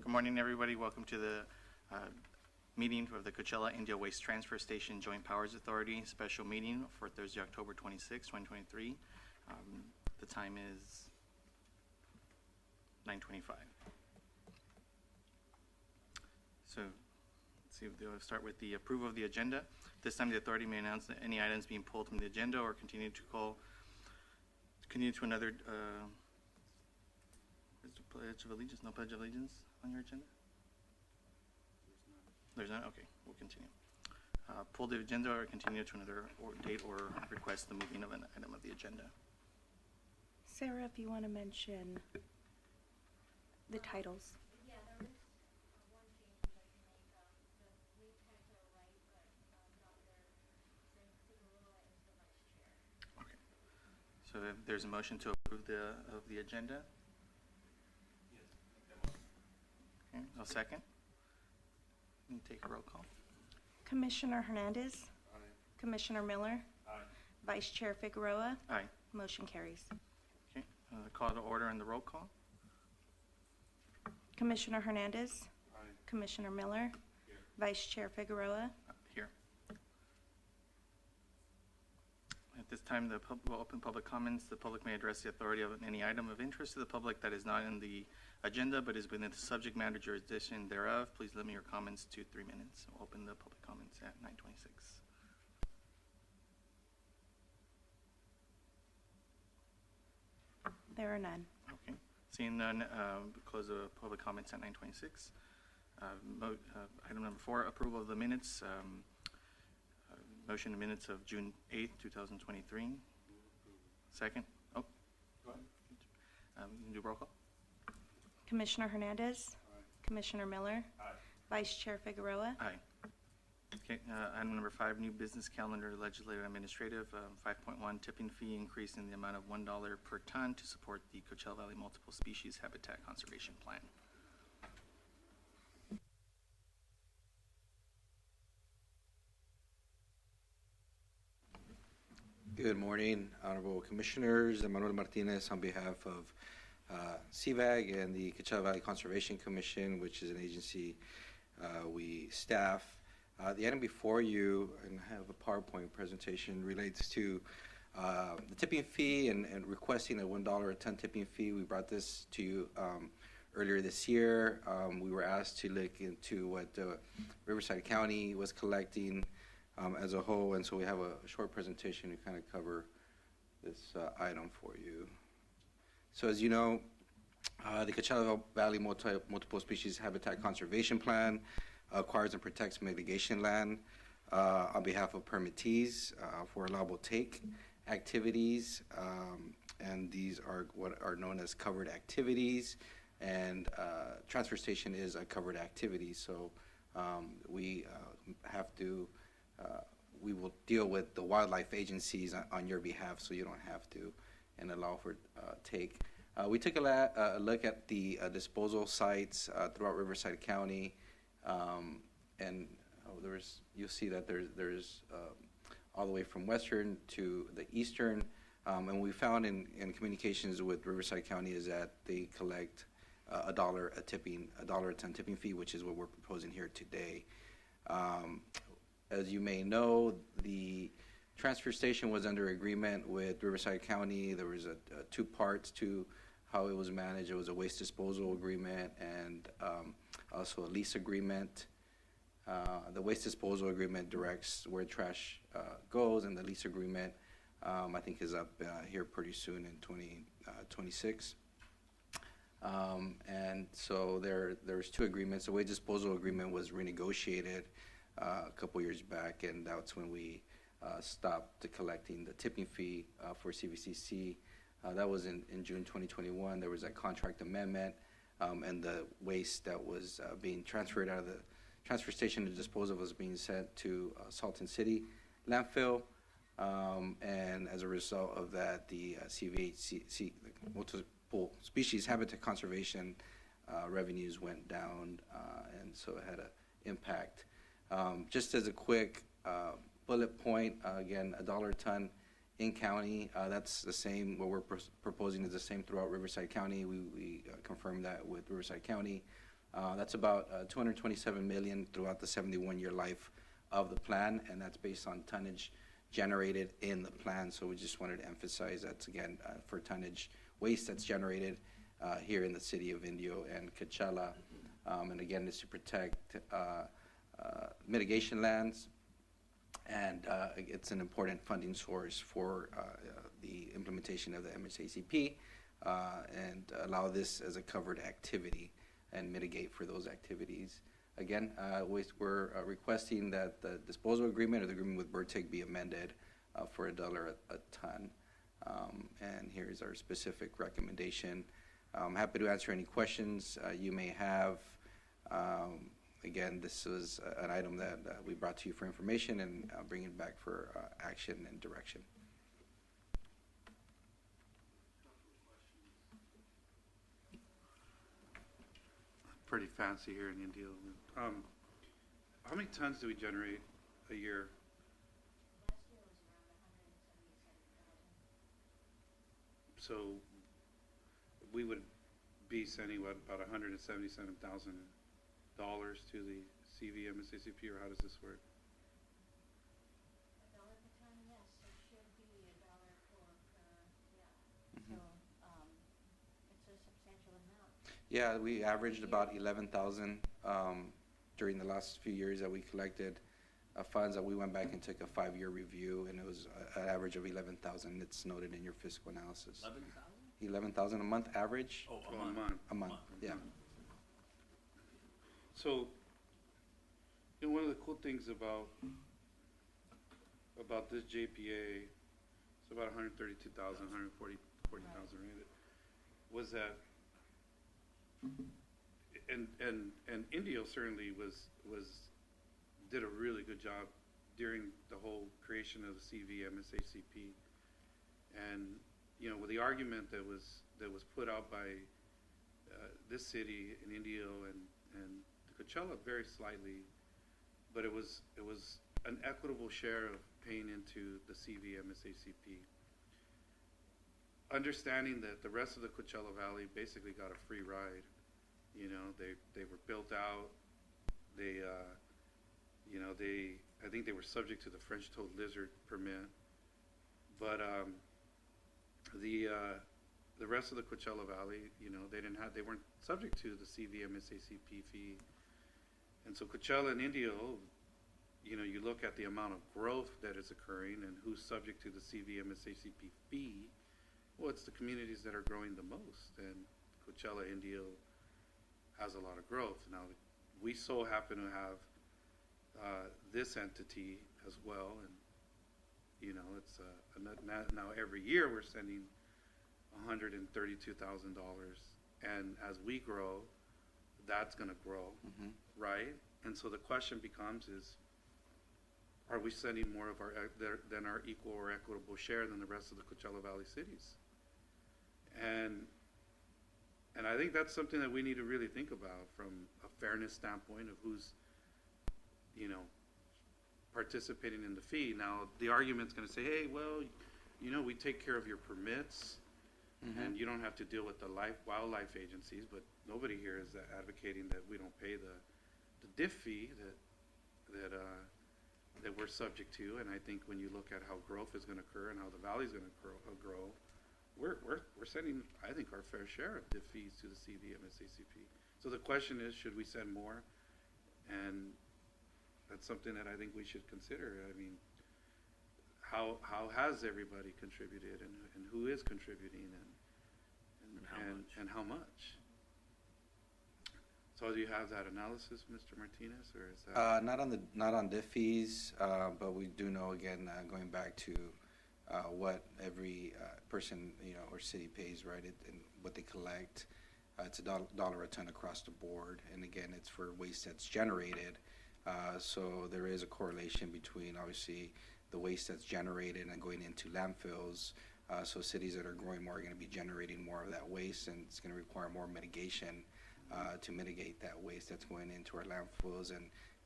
Good morning, everybody. Welcome to the meeting of the Coachella Indio Waste Transfer Station Joint Powers Authority special meeting for Thursday, October 26, 2023. The time is 9:25. So let's see, we'll start with the approval of the agenda. This time the authority may announce that any items being pulled from the agenda or continue to another is the Pledge of Allegiance. No Pledge of Allegiance on your agenda? There's none? Okay, we'll continue. Pull the agenda or continue to another date or request the moving of an item of the agenda. Sarah, if you want to mention the titles. Yeah, there is one change I'd like to make. The lead titles are right, but Dr. Figueroa is the vice chair. Okay. So if there's a motion to approve the agenda? Okay, I'll second. You can take a roll call. Commissioner Hernandez. Aye. Commissioner Miller. Aye. Vice Chair Figueroa. Aye. Motion carries. Okay, call to order and the roll call. Commissioner Hernandez. Aye. Commissioner Miller. Here. Vice Chair Figueroa. Here. At this time, we'll open public comments. The public may address the authority of any item of interest to the public that is not in the agenda but is within the subject matter jurisdiction thereof. Please limit your comments to 3 minutes. We'll open the public comments at 9:26. There are none. Okay. Seeing none, close the public comments at 9:26. Item number 4, approval of the minutes. Motion to minutes of June 8th, 2023. Second. Oh, go ahead. You can do roll call. Commissioner Hernandez. Aye. Commissioner Miller. Aye. Vice Chair Figueroa. Aye. Okay, item number 5, new business calendar, legislative administrative, 5.1 tipping fee increase in the amount of $1 per ton to support the Coachella Valley Multiple Species Habitat Conservation Plan. Good morning, Honorable Commissioners. Manuel Martinez on behalf of CVAG and the Coachella Valley Conservation Commission, which is an agency we staff. The item before you, and I have a PowerPoint presentation, relates to the tipping fee and requesting a $1 a ton tipping fee. We brought this to you earlier this year. We were asked to look into what Riverside County was collecting as a whole, and so we have a short presentation to kind of cover this item for you. So as you know, the Coachella Valley Multiple Species Habitat Conservation Plan acquires and protects mitigation land on behalf of permittees for allowable take activities, and these are what are known as covered activities, and transfer station is a covered activity, so we have to we will deal with the wildlife agencies on your behalf, so you don't have to, and allow for take. We took a look at the disposal sites throughout Riverside County, and you'll see that there's all the way from western to the eastern, and we found in communications with Riverside County is that they collect $1 a ton tipping fee, which is what we're proposing here today. As you may know, the transfer station was under agreement with Riverside County. There was two parts to how it was managed. It was a waste disposal agreement and also a lease agreement. The waste disposal agreement directs where trash goes, and the lease agreement, I think, is up here pretty soon in 2026. And so there's two agreements. The waste disposal agreement was renegotiated a couple years back, and that's when we stopped collecting the tipping fee for CVCC. That was in June 2021. There was a contract amendment, and the waste that was being transferred out of the transfer station to dispose of was being sent to Salton City landfill, and as a result of that, the CVHC, the Multiple Species Habitat Conservation revenues went down, and so it had an impact. Just as a quick bullet point, again, $1 a ton in county, that's the same. What we're proposing is the same throughout Riverside County. We confirmed that with Riverside County. That's about 227 million throughout the 71-year life of the plan, and that's based on tonnage generated in the plan. So we just wanted to emphasize that's again for tonnage waste that's generated here in the city of Indio and Coachella. And again, it's to protect mitigation lands, and it's an important funding source for the implementation of the MSACP, and allow this as a covered activity and mitigate for those activities. Again, we're requesting that the disposal agreement or the agreement with Burtec be amended for $1 a ton. And here's our specific recommendation. I'm happy to answer any questions you may have. Again, this was an item that we brought to you for information, and bring it back for action and direction. Pretty fancy here in Indio. How many tons do we generate a year? Last year was around 177,000. So we would be sending what, about $177,000 to the CV MSACP, or how does this work? $1 per ton, yes, it should be $1 per, yeah. So, it's a substantial amount. Yeah, we averaged about 11,000 during the last few years that we collected funds. That we went back and took a 5-year review, and it was an average of 11,000. It's noted in your fiscal analysis. 11,000 a month average. Oh, a month. A month, yeah. So, you know, one of the cool things about this JPA, it's about 132,000, 140,000, right? Was that, and Indio certainly did a really good job during the whole creation of the CV MSACP, and you know, with the argument that was put out by this city in Indio and Coachella very slightly, but it was an equitable share of paying into the CV MSACP. Understanding that the rest of the Coachella Valley basically got a free ride. You know, they were built out. They, you know, I think they were subject to the French-toed lizard permit, but the rest of the Coachella Valley, you know, they weren't subject to the CV MSACP fee, and so Coachella and Indio, you know, you look at the amount of growth that is occurring and who's subject to the CV MSACP fee. Well, it's the communities that are growing the most, and Coachella, Indio has a lot of growth. Now, we so happen to have this entity as well, and you know, it's now every year we're sending $132,000, and as we grow, that's going to grow, right? And so the question becomes is, are we sending more of than our equal or equitable share than the rest of the Coachella Valley cities? And I think that's something that we need to really think about from a fairness standpoint of who's, you know, participating in the fee. Now, the argument's going to say, hey, well, you know, we take care of your permits, and you don't have to deal with the wildlife agencies, but nobody here is advocating that we don't pay the DIF fee that we're subject to. And I think when you look at how growth is going to occur and how the valley's going to grow, we're sending, I think, our fair share of DIF fees to the CV MSACP. So the question is, should we send more? And that's something that I think we should consider. I mean, how has everybody contributed, and who is contributing, and how much? So do you have that analysis, Mr. Martinez, or is that Not on DIF fees, but we do know, again, going back to what every person, you know, or city pays, right, and what they collect. It's $1 a ton across the board, and again, it's for waste that's generated. So there is a correlation between, obviously, the waste that's generated and going into landfills. So cities that are growing more are going to be generating more of that waste, and it's going to require more mitigation to mitigate that waste that's going into our landfills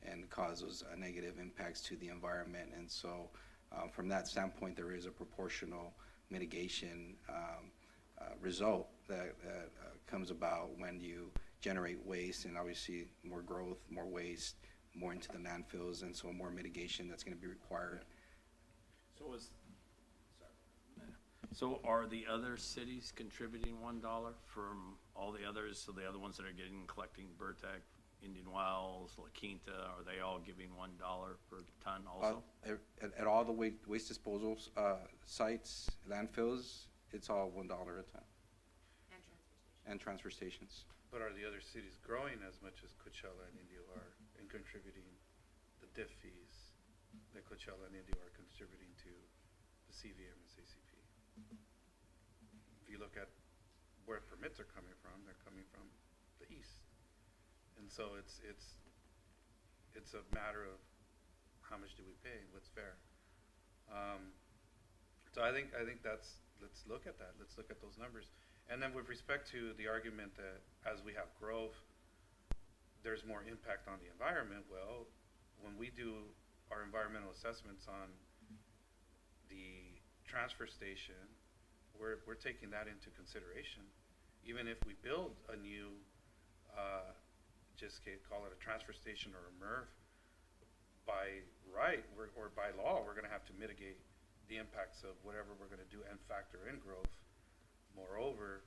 and cause those negative impacts to the environment. And so from that standpoint, there is a proportional mitigation result that comes about when you generate waste, and obviously more growth, more waste, more into the landfills, and so more mitigation that's going to be required. So are the other cities contributing $1 from all the others? So the other ones that are collecting Burtec, Indian Wells, La Quinta, are they all giving $1 per ton also? At all the waste disposal sites, landfills, it's all $1 a ton. And transfer stations. But are the other cities growing as much as Coachella and Indio are and contributing the diff fees that Coachella and Indio are contributing to the CVM and CCP? If you look at where permits are coming from, they're coming from the east. And so it's a matter of how much do we pay, what's fair. So I think that's, let's look at that. Let's look at those numbers. And then with respect to the argument that as we have growth, there's more impact on the environment. Well, when we do our environmental assessments on the transfer station, we're taking that into consideration. Even if we build a new, call it a transfer station or a MRF, by right or by law, we're going to have to mitigate the impacts of whatever we're going to do and factor in growth. Moreover,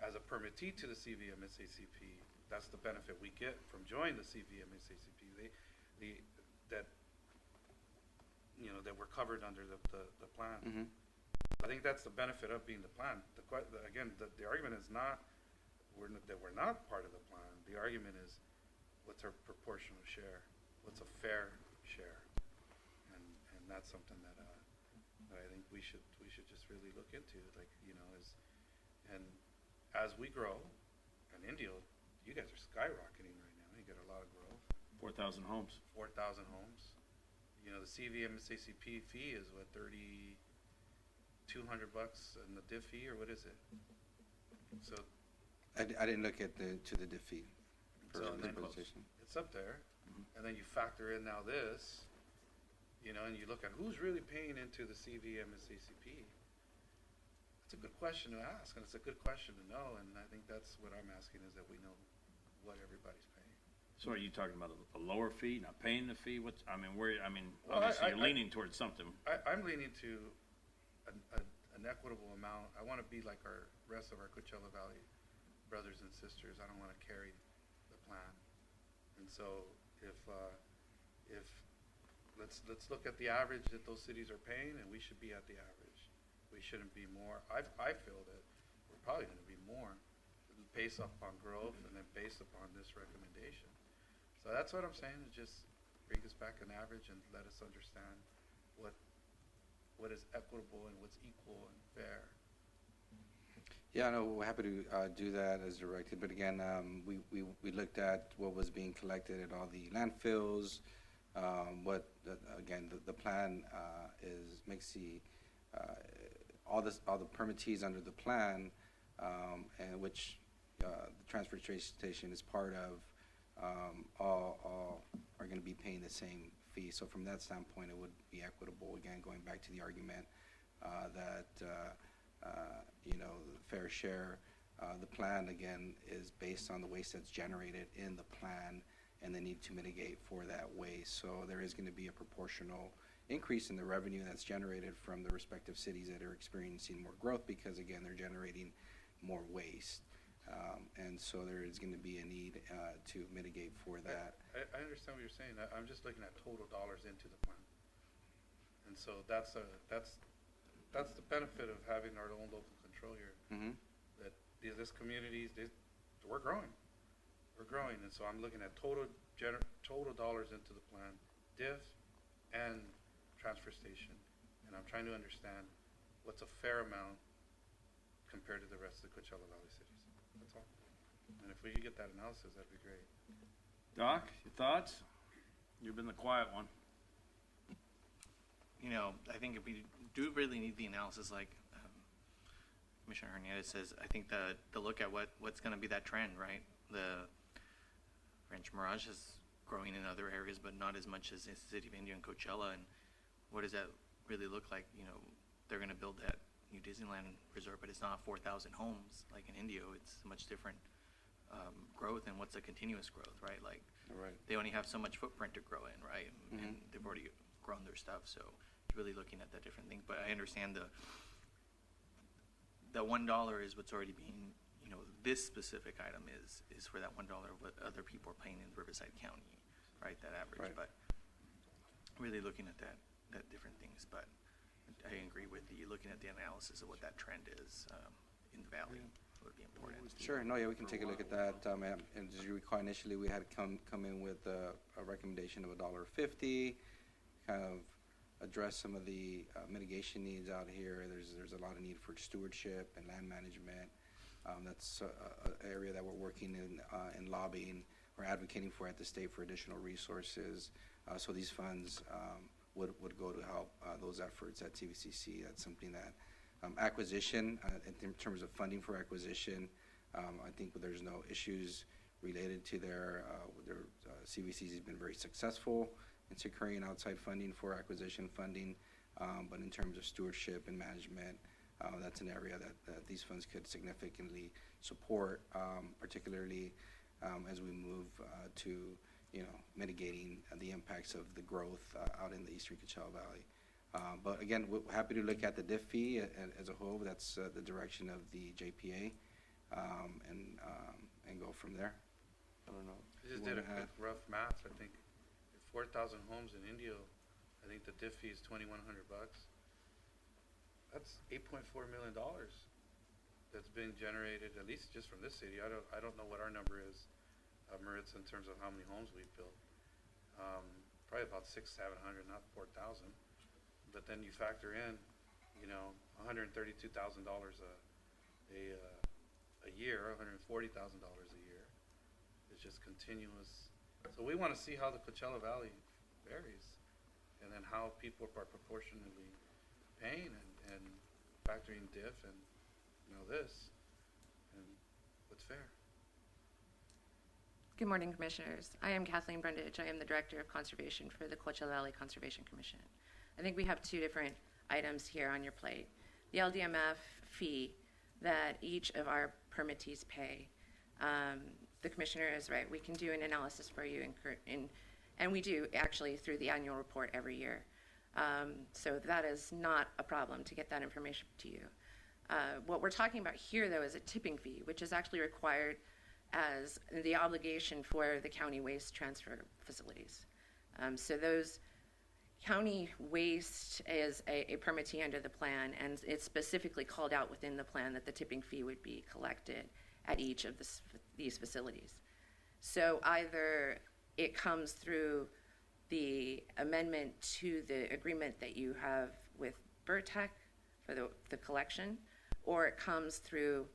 as a permittee to the CVM SACP, that's the benefit we get from joining the CVM SACP. That we're covered under the plan. Mm-hmm. I think that's the benefit of being the plan. The argument is not that we're not part of the plan. The argument is, what's our proportional share? What's a fair share? And that's something that I think we should just really look into. And as we grow, and Indio, you guys are skyrocketing right now. You get a lot of growth. 4,000 homes. 4,000 homes. The CVM SACP fee is what, $3,200 and the diff fee, or what is it? So I didn't look at the diff fee for So then liberalization. it's up there, and then you factor in now this, and you look at who's really paying into the CVM and CCP. It's a good question to ask, and it's a good question to know, and I think that's what I'm asking, is that we know what everybody's paying. So are you talking about a lower fee, not paying the fee? Well, Obviously you're leaning towards something. I'm leaning to an equitable amount. I want to be like our rest of our Coachella Valley brothers and sisters. I don't want to carry the plan. And so if let's look at the average that those cities are paying, and we should be at the average. We shouldn't be more. I feel that we're probably going to be more based upon growth and then based upon this recommendation. So that's what I'm saying, is just bring us back an average and let us understand what is equitable and what's equal and fair. Yeah, no, we're happy to do that as directed. But again, we looked at what was being collected at all the landfills. The plan makes all the permittees under the plan, and which the transfer station is part of, all are going to be paying the same fee. So from that standpoint, it would be equitable. Again, going back to the argument that fair share. The plan, again, is based on the waste that's generated in the plan and the need to mitigate for that waste. So there is going to be a proportional increase in the revenue that's generated from the respective cities that are experiencing more growth because, again, they're generating more waste. And so there is going to be a need to mitigate for that. I understand what you're saying. I'm just looking at total dollars into the plan. And so that's the benefit of having our own local control here. Mm-hmm. That this community, we're growing. We're growing, and so I'm looking at total dollars into the plan, diff and transfer station, and I'm trying to understand what's a fair amount compared to the rest of the Coachella Valley cities. That's all. And if we could get that analysis, that'd be great. Doc, your thoughts? You've been the quiet one. I think if we do really need the analysis, like Commissioner Hernandez says, I think the look at what's going to be that trend, right? The Ranch Mirage is growing in other areas, but not as much as the city of Indio and Coachella. And what does that really look like? They're going to build that new Disneyland resort, but it's not 4,000 homes like in Indio. It's much different growth and what's a continuous growth, right? Like, Right. they only have so much footprint to grow in, right? And they've already grown their stuff, so it's really looking at that different thing. But I understand the $1 is what's already being, you know, this specific item is for that $1 what other people are paying in Riverside County, right? That average, Right. but really looking at that different things. But I agree with you, looking at the analysis of what that trend is in the valley would be important. Sure, no, yeah, we can take a look at that. And as you recall, initially, we had come in with a recommendation of $1.50, kind of address some of the mitigation needs out here. There's a lot of need for stewardship and land management. That's an area that we're working in lobbying or advocating for at the state for additional resources. So these funds would go to help those efforts at TVCC. That's something that acquisition, in terms of funding for acquisition, I think there's no issues related to their CVCC has been very successful in securing outside funding for acquisition funding, but in terms of stewardship and management, that's an area that these funds could significantly support, particularly as we move to, you know, mitigating the impacts of the growth out in the eastern Coachella Valley. But again, we're happy to look at the DIF fee as a whole. That's the direction of the JPA, and go from there. I don't know. I just did a quick rough math. I think 4,000 homes in Indio. I think the diff fee is $2,100. That's $8.4 million that's being generated, at least just from this city. I don't know what our number is, Maritza, in terms of how many homes we've built. Probably about 600-700, not 4,000. But then you factor in, you know, $132,000 a year, $140,000 a year. It's just continuous. So we want to see how the Coachella Valley varies, and then how people are proportionally paying and factoring diff and, you know, this, and what's fair. Good morning, Commissioners. I am Kathleen Brundage. I am the Director of Conservation for the Coachella Valley Conservation Commission. I think we have two different items here on your plate. The LDMF fee that each of our permittees pay. The Commissioner is right. We can do an analysis for you, and we do actually through the annual report every year. So that is not a problem to get that information to you. What we're talking about here, though, is a tipping fee, which is actually required as the obligation for the county waste transfer facilities. So those county waste is a permittee under the plan, and it's specifically called out within the plan that the tipping fee would be collected at each of these facilities. So either it comes through the amendment to the agreement that you have with Burtech for the collection, or it comes through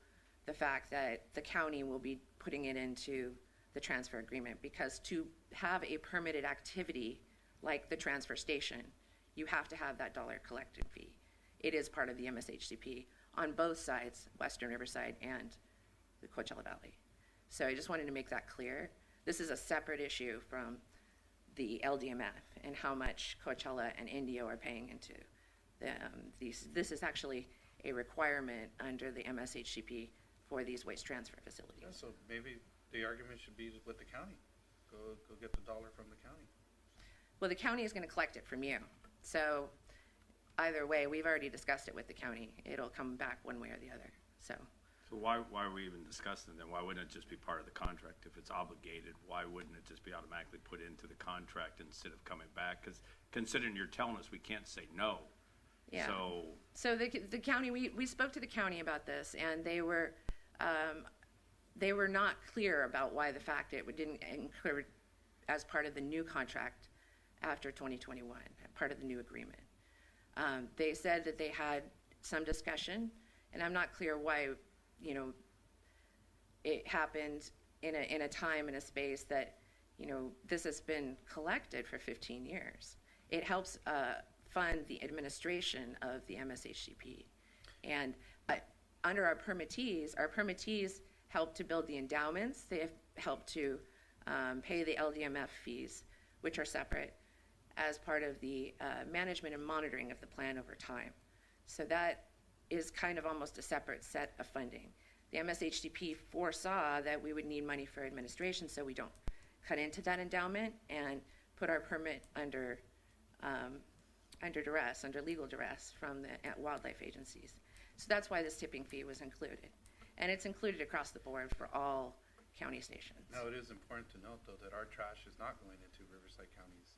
the fact that the county will be putting it into the transfer agreement, because to have a permitted activity like the transfer station, you have to have that dollar collected fee. It is part of the MSHCP on both sides, Western Riverside and the Coachella Valley. So I just wanted to make that clear. This is a separate issue from the LDMF and how much Coachella and Indio are paying into these. This is actually a requirement under the MSHCP for these waste transfer facilities. Yeah, so maybe the argument should be with the county. Go get the dollar from the county. Well, the county is going to collect it from you. So either way, we've already discussed it with the county. It'll come back one way or the other. So why are we even discussing it then? Why wouldn't it just be part of the contract? If it's obligated, why wouldn't it just be automatically put into the contract instead of coming back? Because considering you're telling us we can't say no. yeah. So the county, we spoke to the county about this, and they were not clear about why the fact it didn't include as part of the new contract after 2021, part of the new agreement. They said that they had some discussion, and I'm not clear why, you know, it happened in a time and a space that, you know, this has been collected for 15 years. It helps fund the administration of the MSHCP. And under our permittees help to build the endowments. They help to pay the LDMF fees, which are separate, as part of the management and monitoring of the plan over time. So that is kind of almost a separate set of funding. The MSHDP foresaw that we would need money for administration, so we don't cut into that endowment and put our permit under duress, under legal duress from the wildlife agencies. So that's why this tipping fee was included. And it's included across the board for all county stations. Now, it is important to note, though, that our trash is not going into Riverside County's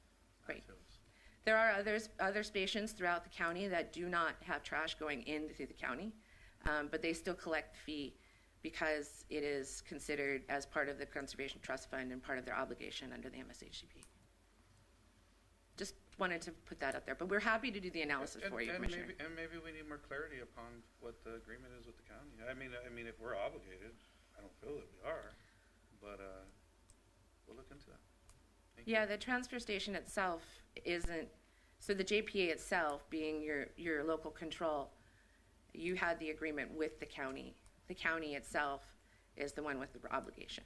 Right. landfills. There are other stations throughout the county that do not have trash going into the county, but they still collect the fee because it is considered as part of the Conservation Trust Fund and part of their obligation under the MSHCP. Just wanted to put that out there, but we're happy to do the analysis for you, Commissioner. Maybe we need more clarity upon what the agreement is with the county. I mean, if we're obligated, I don't feel that we are, but, we'll look into that. Thank you. Yeah, the transfer station itself isn't, so the JPA itself being your local control, you had the agreement with the county. The county itself is the one with the obligation,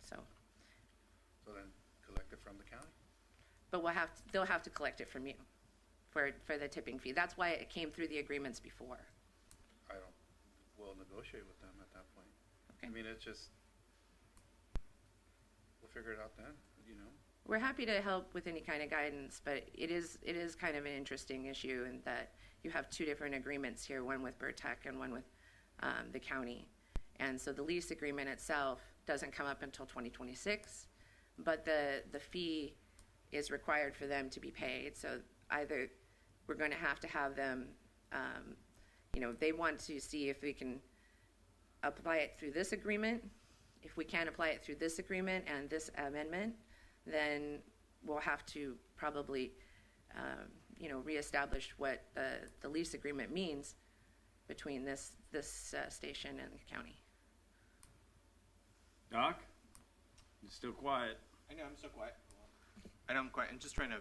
so. So then, collect it from the county? But they'll have to collect it from you for the tipping fee. That's why it came through the agreements before. We'll negotiate with them at that point. Okay. I mean, it's just, we'll figure it out then, you know? We're happy to help with any kind of guidance, but it is kind of an interesting issue in that you have two different agreements here, one with Burtech and one with the county. And so the lease agreement itself doesn't come up until 2026, but the fee is required for them to be paid. So either we're going to have them, they want to see if we can apply it through this agreement. If we can't apply it through this agreement and this amendment, then we'll have to probably, reestablish what the lease agreement means between this station and the county. Doc? You're still quiet. I know, I'm so quiet. I know I'm quiet. I'm just trying to,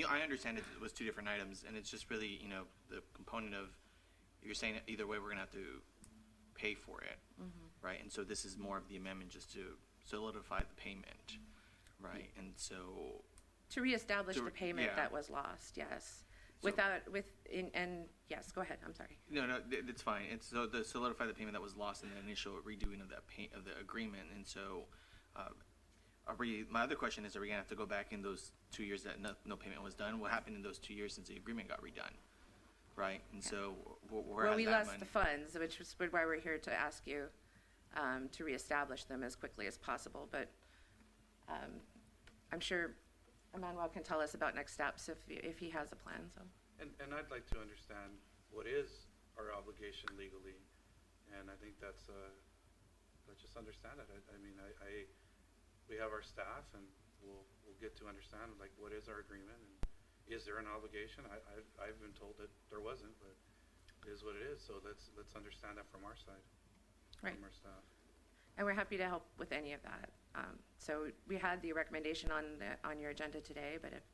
I understand it was two different items, and it's just really, the component of, you're saying either way we're going to have to pay for it, right? And so this is more of the amendment just to solidify the payment, right? And so... To reestablish the payment yeah. that was lost, yes. So- Yes, go ahead, I'm sorry. No, it's fine. It's so to solidify the payment that was lost in the initial redoing of of the agreement. And so, my other question is, are we gonna have to go back in those 2 years that no payment was done? What happened in those 2 years since the agreement got redone, right? And so, where Well, has we that lost money? the funds, which is why we're here to ask you to reestablish them as quickly as possible. But I'm sure Emmanuel can tell us about next steps if he has a plan, so. And I'd like to understand what is our obligation legally, and I think let's just understand it. I mean, we have our staff, and we'll get to understand, like, what is our agreement, and is there an obligation? I've been told that there wasn't, but it is what it is, so let's understand that from our side, Right. from our staff. And we're happy to help with any of that. So we had the recommendation on your agenda today, but if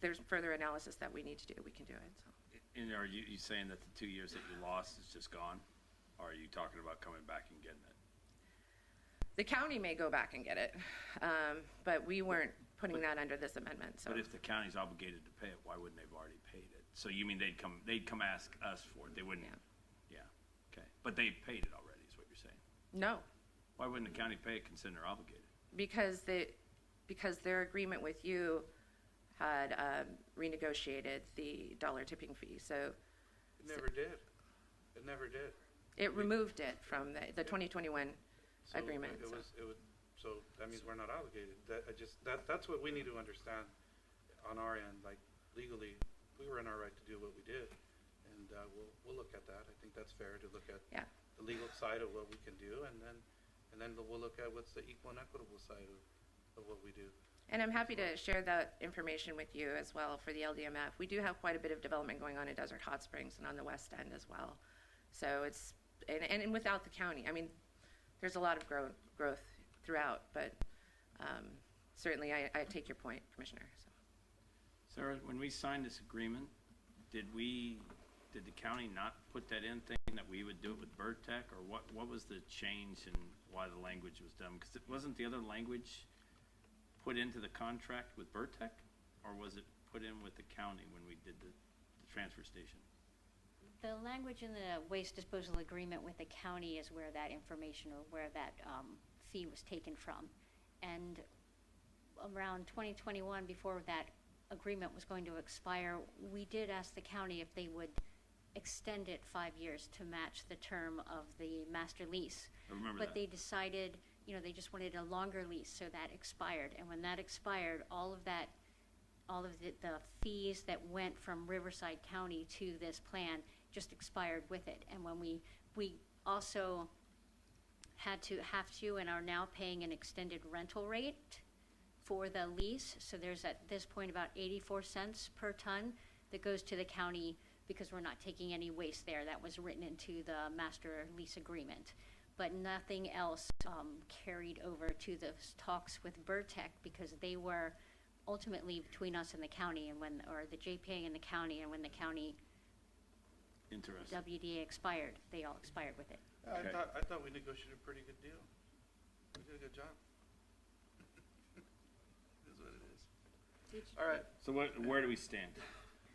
there's further analysis that we need to do, we can do it, so. And are you saying that the 2 years that you lost is just gone? Or are you talking about coming back and getting it? The county may go back and get it, but we weren't putting that under this amendment, so. But if the county's obligated to pay it, why wouldn't they've already paid it? So you mean they'd come ask us for it? They wouldn't? Yeah. Yeah, okay. But they paid it already, is what you're saying? No, Why wouldn't the county pay it considering they're obligated? because their agreement with you had renegotiated the dollar tipping fee, so It never did. It never did. it removed it from the 2021 So agreement. It so. was, so that means we're not obligated. That's what we need to understand on our end, like legally, we were in our right to do what we did. And, we'll look at that. I think that's fair to look at Yeah. the legal side of what we can do, and then we'll look at what's the equal and equitable side of what we do. And I'm happy to share that information with you as well for the LDMF. We do have quite a bit of development going on at Desert Hot Springs and on the west end as well. So it's, and without the county, I mean, there's a lot of growth throughout, but certainly I take your point, Commissioner. So. Sarah, when we signed this agreement, did the county not put that in, thinking that we would do it with Burtech, or what was the change and why the language was done? Because it wasn't the other language put into the contract with Burtech, or was it put in with the county when we did the transfer station? The language in the waste disposal agreement with the county is where that information or where that fee was taken from. And around 2021, before that agreement was going to expire, we did ask the county if they would extend it 5 years to match the term of the master lease. I remember But that. they decided, they just wanted a longer lease, so that expired. And when that expired, all of the fees that went from Riverside County to this plan just expired with it. And when we also have to and are now paying an extended rental rate for the lease. So there's at this point about 84 cents per ton that goes to the county because we're not taking any waste there. That was written into the master lease agreement. But nothing else carried over to the talks with Burtech because they were ultimately between us and the county or the JPA and the county, and when the county Interesting. WDA expired, they all expired with it. Okay. I thought we negotiated a pretty good deal. We did a good job. It is what it is. All right, So where do we stand?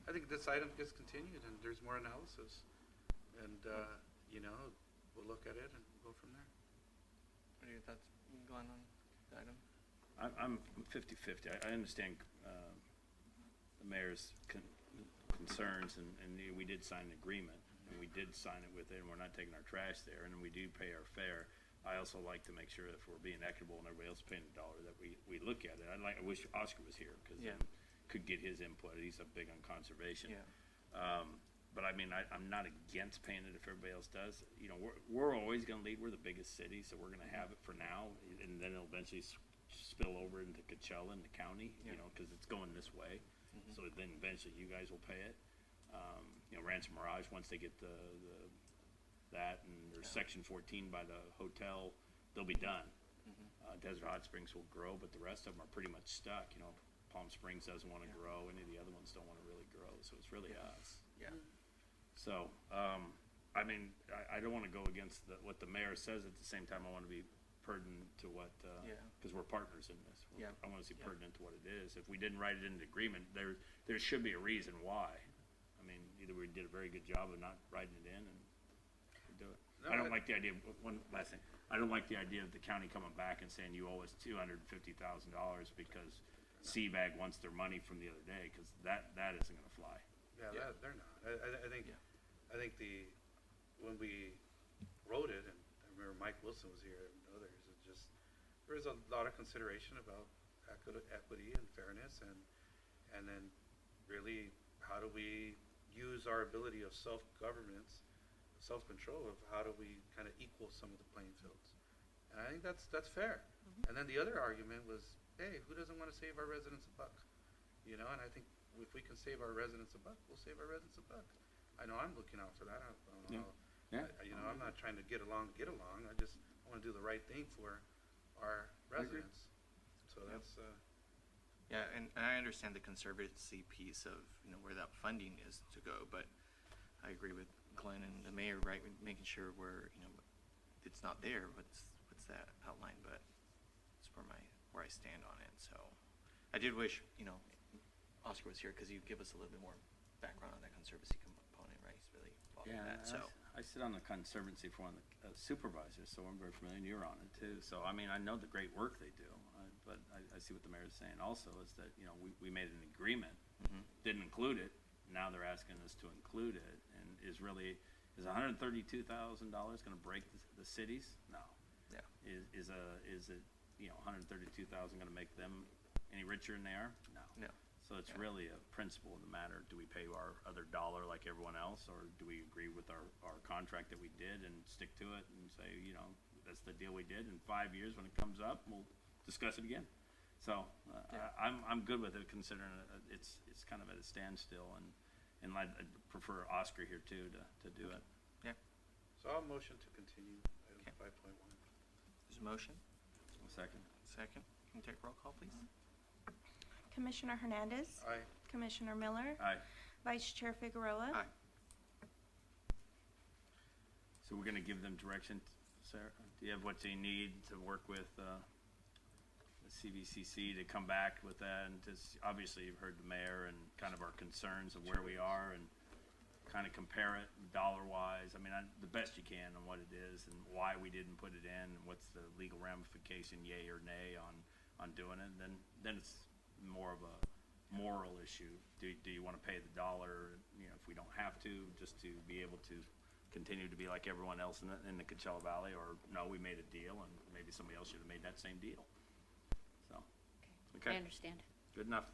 I think this item gets continued and there's more analysis. And, we'll look at it and go from there. What are your thoughts, Glenn, on the item? I'm 50-50. I understand the mayor's concerns, and we did sign an agreement, and we did sign it with it, and we're not taking our trash there, and we do pay our fare. I also like to make sure that if we're being equitable and everybody else is paying a dollar, that we look at it. I wish Oscar was here, because Yeah. could get his input. He's a big on conservation. Yeah. But I mean, I'm not against paying it if everybody else does. We're always going to lead. We're the biggest city, so we're going to have it for now, and then it'll eventually spill over into Coachella and the county, Yeah. because it's going this way. So then eventually you guys will pay it. Ransom Mirage, once they get that, and there's Section 14 by the hotel, they'll be done. Desert Hot Springs will grow, but the rest of them are pretty much stuck. Palm Springs doesn't want to grow. Any of the other ones don't want to really grow. So it's really us. Yeah. So, I mean, I don't want to go against what the mayor says. At the same time, I want to be pertinent to what, Yeah. because we're partners in this. Yeah. I want to see Yeah. pertinent to what it is. If we didn't write it into agreement, there should be a reason why. I mean, either we did a very good job of not writing it in and we do it. No, I don't like the idea, one last thing, I don't like the idea of the county coming back and saying you owe us $250,000 because CVAG wants their money from the other day, because that isn't gonna fly. Yeah, Yeah. they're not. I think, Yeah. when we wrote it, and I remember Mike Wilson was here and others, there was a lot of consideration about equity and fairness, and then really, how do we use our ability of self-governance, self-control of how do we kind of equal some of the playing fields? And I think that's fair. And then the other argument was, hey, who doesn't want to save our residents a buck? And I think if we can save our residents a buck, we'll save our residents a buck. I know I'm looking out for that. I don't know. Yeah. I'm not trying to get along. I just want to do the right thing for our residents. So that's, Yeah, and I understand the conservancy piece of, where that funding is to go, but I agree with Glenn and the mayor, right, with making sure it's not there, what's that outline, but it's where I stand on it, so. I did wish, Oscar was here, because he'd give us a little bit more background on that conservancy component, right, he's really involved in that, so. I sit on the conservancy for one of the supervisors, so I'm very familiar, and you're on it too. So, I mean, I know the great work they do, but I see what the mayor's saying also, is that, we made an agreement, didn't include it, now they're asking us to include it, and is $132,000 gonna break the cities? No. Yeah. Is it, $132,000 gonna make them any richer than they are? No. No. So it's Yeah. really a principle of the matter. Do we pay our other dollar like everyone else, or do we agree with our contract that we did and stick to it and say, that's the deal we did? In 5 years, when it comes up, we'll discuss it again. So I'm good with it, considering it's kind of at a standstill, and I'd prefer Oscar here too to do it. Yeah, so I'll motion to continue item Okay. 5.1. there's a motion, Second. second, can you take roll call, please? Commissioner Hernandez. Aye. Commissioner Miller. Aye. Vice Chair Figueroa. Aye. So we're gonna give them direction, Sarah? Do you have what they need to work with the CVCC to come back with that? And just, obviously, you've heard the mayor and kind of our concerns of where we are, and kind kind of compare it dollar-wise? I mean, the best you can on what it is and why we didn't put it in, and what's the legal ramification, yay or nay, on doing it. Then it's more of a moral issue. Do you want to pay the dollar, if we don't have to, just to be able to continue to be like everyone else in the Coachella Valley, or no, we made a deal and maybe somebody else should have made that same deal. So, okay. I understand. Good enough.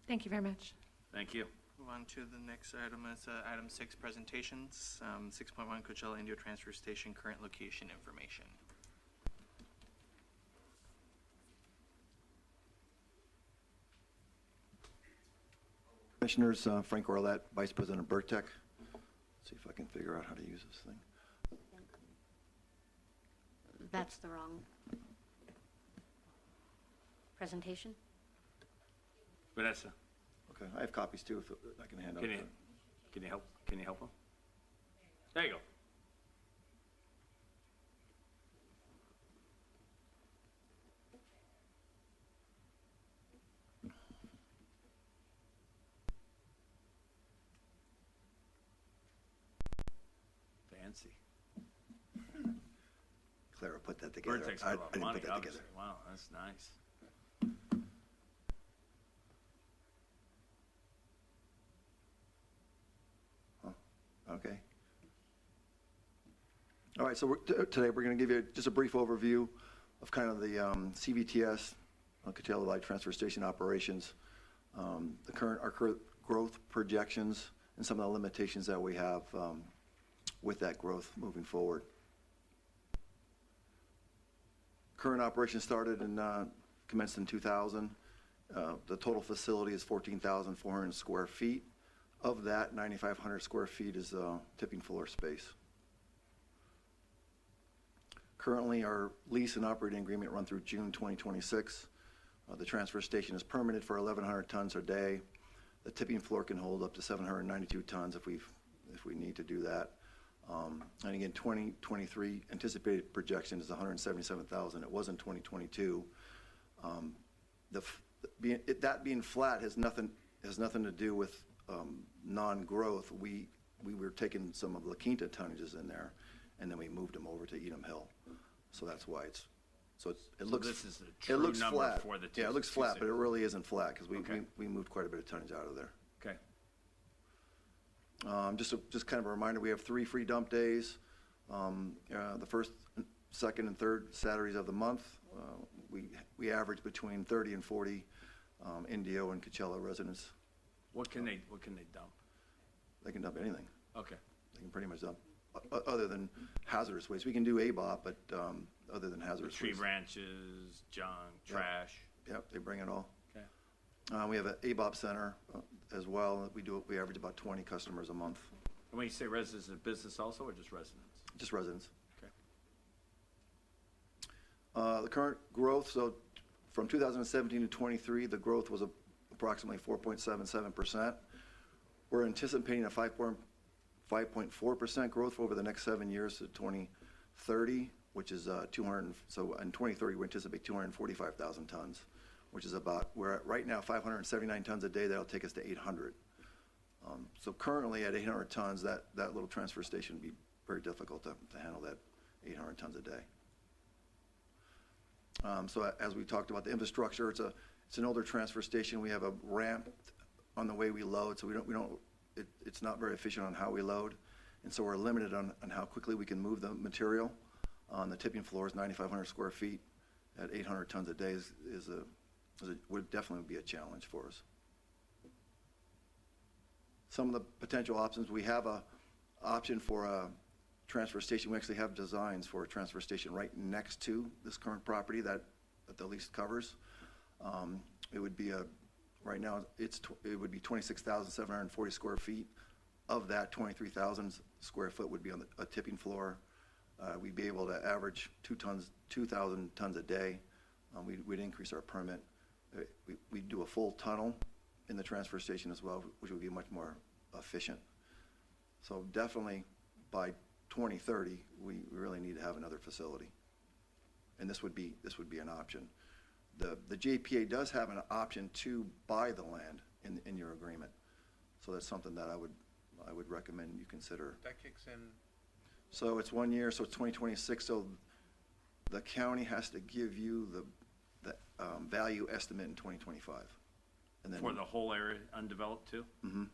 Thank you very much. Thank you. Move on to the next item. Is item 6, presentations. 6.1, Coachella Indio Transfer Station current location information. Commissioners, Frank Orlett, Vice President of Burtec. See if I can figure out how to use this thing. That's the wrong presentation? Vanessa, Okay, I have copies too, if I can hand out. can you help them? There you go. Fancy. Clara put that together. Vertex I put a lot of didn't money, put that obviously. together. Wow, that's nice. Okay. All right, so today we're going to give you just a brief overview of kind of the CVTS, Coachella Valley Transfer Station operations, our current growth projections, and some of the limitations that we have with that growth moving forward. Current operation started and commenced in 2000. The total facility is 14,400 square feet. Of that, 9,500 square feet is tipping floor space. Currently, our lease and operating agreement run through June 2026. The transfer station is permitted for 1,100 tons a day. The tipping floor can hold up to 792 tons if we need to do that. And again, 2023 anticipated projection is 177,000. It was in 2022. That being flat has nothing to do with non-growth. We were taking some of La Quinta tonnages in there, and then we moved them over to Edom Hill. So that's why it looks. This is the It true looks number flat. for the Yeah, it looks flat, but it really isn't flat because Okay. we moved quite a bit of tonnage out of there. Okay. Just kind of a reminder, we have 3 free dump days. The first, second, and third Saturdays of the month. We average between 30 and 40 Indio and Coachella residents. What can they dump? They can dump anything. Okay. They can pretty much dump, other than hazardous waste. We can do ABOP, but other than hazardous Tree waste. branches, junk, trash. Yep, they bring it all. Okay. We have an ABOP center as well. We average about 20 customers a month, And when you say residents, is it business also or just residents? just residents. Okay. The current growth, so from 2017 to 23, the growth was approximately 4.77%. We're anticipating a 5.4% growth over the next 7 years to 2030, which is 200. So in 2030, we anticipate 245,000 tons, which is we're at right now 579 tons a day. That'll take us to 800. So currently at 800 tons, that little transfer station would be very difficult to handle that 800 tons a day. So as we talked about the infrastructure, it's an older transfer station. We have a ramp on the way we load, so it's not very efficient on how we load, and so we're limited on how quickly we can move the material. On the tipping floor is 9,500 square feet at 800 tons a day would definitely be a challenge for us. Some of the potential options, we have a option for a transfer station. We actually have designs for a transfer station right next to this current property that the lease covers. It would be right now it would be 26,740 square feet. Of that, 23,000 square foot would be on a tipping floor. We'd be able to average 2,000 tons a day. We'd increase our permit. We'd do a full tunnel in the transfer station as well, which would be much more efficient. So definitely by 2030, we really need to have another facility, and this would be an option. The JPA does have an option to buy the land in your agreement, so that's something that I would I would recommend you consider. That kicks in, So it's 1 year, so it's 2026, so the county has to give you the value estimate in 2025. And then, For the whole area undeveloped too? Mhm.